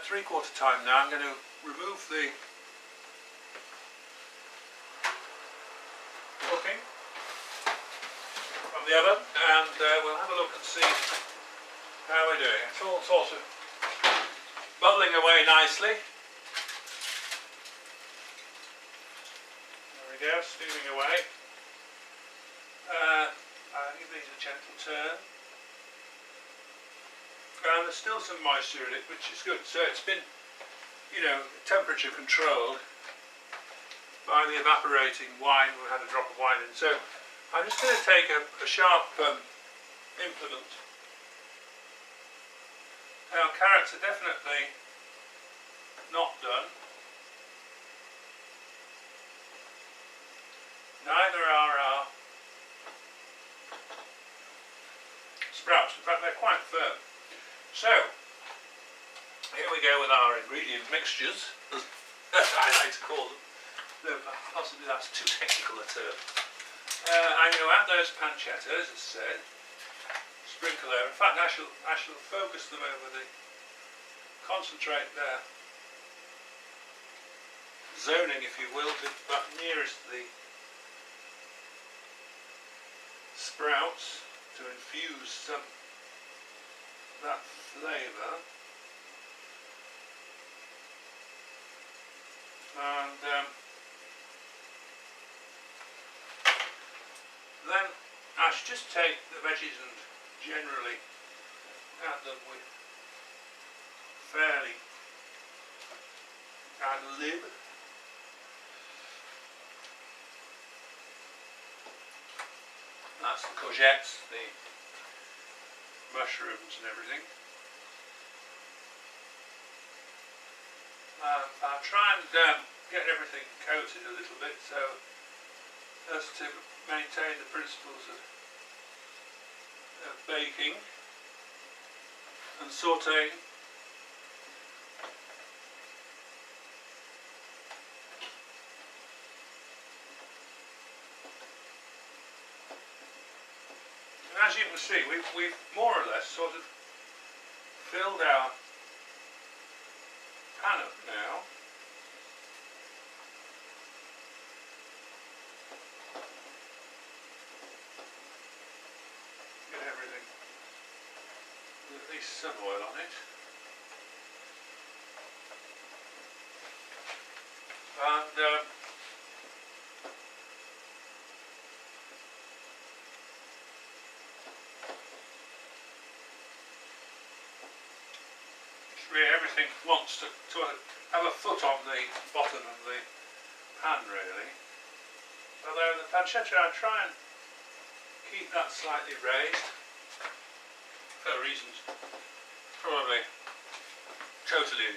3/4 time now. I'm going to remove the cooking from the oven, and we'll have a look and see how we're doing. It's all sort of bubbling away nicely. There we go, steaming away. I'll give these a gentle turn. And there's still some moisture in it, which is good. So it's been, you know, temperature controlled by the evaporating wine. We had a drop of wine in. So I'm just going to take a sharp implement. Now, carrots are definitely not done. Neither are our sprouts. In fact, they're quite firm. So, here we go with our ingredient mixtures, as I like to call them. No, possibly that's too technical a term. I'm going to add those pancettas, as said. Sprinkle over. In fact, I shall focus them over the, concentrate their zoning, if you will, to about nearest the sprouts to infuse some that flavour. And then I should just take the veggies and generally add them with fairly ad lib. That's the courgettes, the mushrooms and everything. I'll try and get everything coated a little bit so as to maintain the principles of baking and sautéing. And as you can see, we've more or less sort of filled our pan up now. Get everything with at least some oil on it. And everything wants to sort of have a foot on the bottom of the pan, really. Although the pancetta, I try and keep that slightly raised for reasons probably totally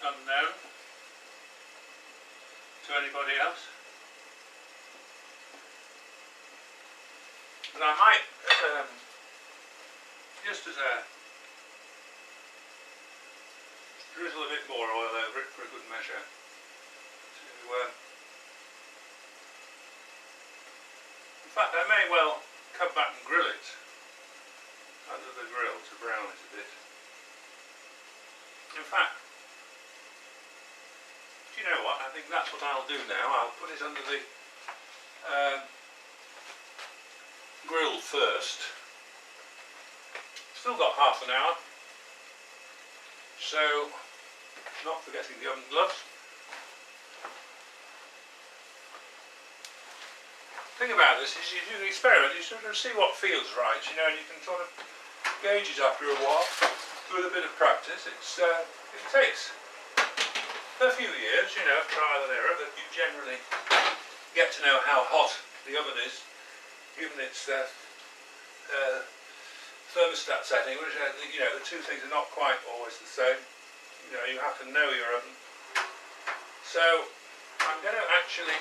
unknown to anybody else. But I might just as a drizzle a bit more oil over it for a good measure to in fact I may well come back and grill it under the grill to brown it a bit. In fact, do you know what, I think that's what I'll do now. I'll put it under the grill first. Still got half an hour, so not forgetting the oven gloves. The thing about this is you do the experiment, you sort of see what feels right, you know, and you can sort of gauge it after a while with a bit of practice. It takes a few years, you know, of trial and error, but you generally get to know how hot the oven is, given its thermostat setting, which, you know, the two things are not quite always the same. You know, you have to know your oven. So I'm going to actually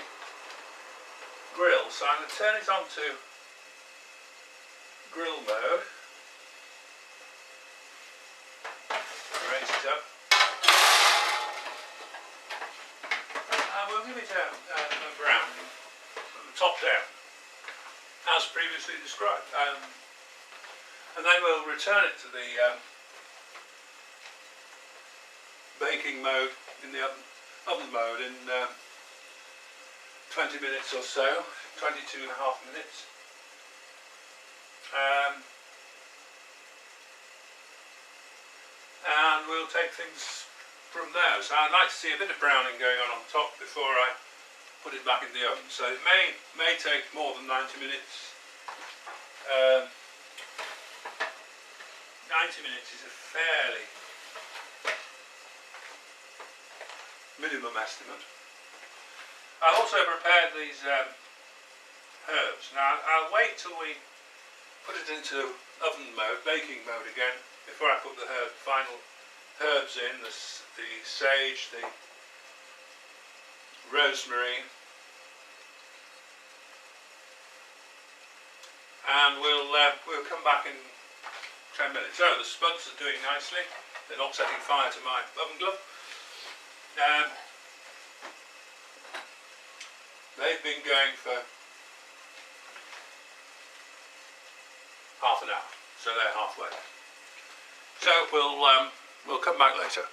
grill. So I'm going to turn it on to grill mode. Raise it up. We'll give it a brown from the top down, as previously described. And then we'll return it to the baking mode, in the oven mode in 20 minutes or so, 22.5 minutes. And we'll take things from there. So I'd like to see a bit of browning going on top before I put it back in the oven. So it may take more than 90 minutes. 90 minutes is a fairly minimum estimate. I also prepared these herbs. Now I'll wait till we put it into oven mode, baking mode again, before I put the final herbs in, the sage, the rosemary, and we'll come back in 10 minutes. So the spuds are doing nicely. They're not setting fire to my oven glove. They've been going for half an hour, so they're halfway. So we'll come back later.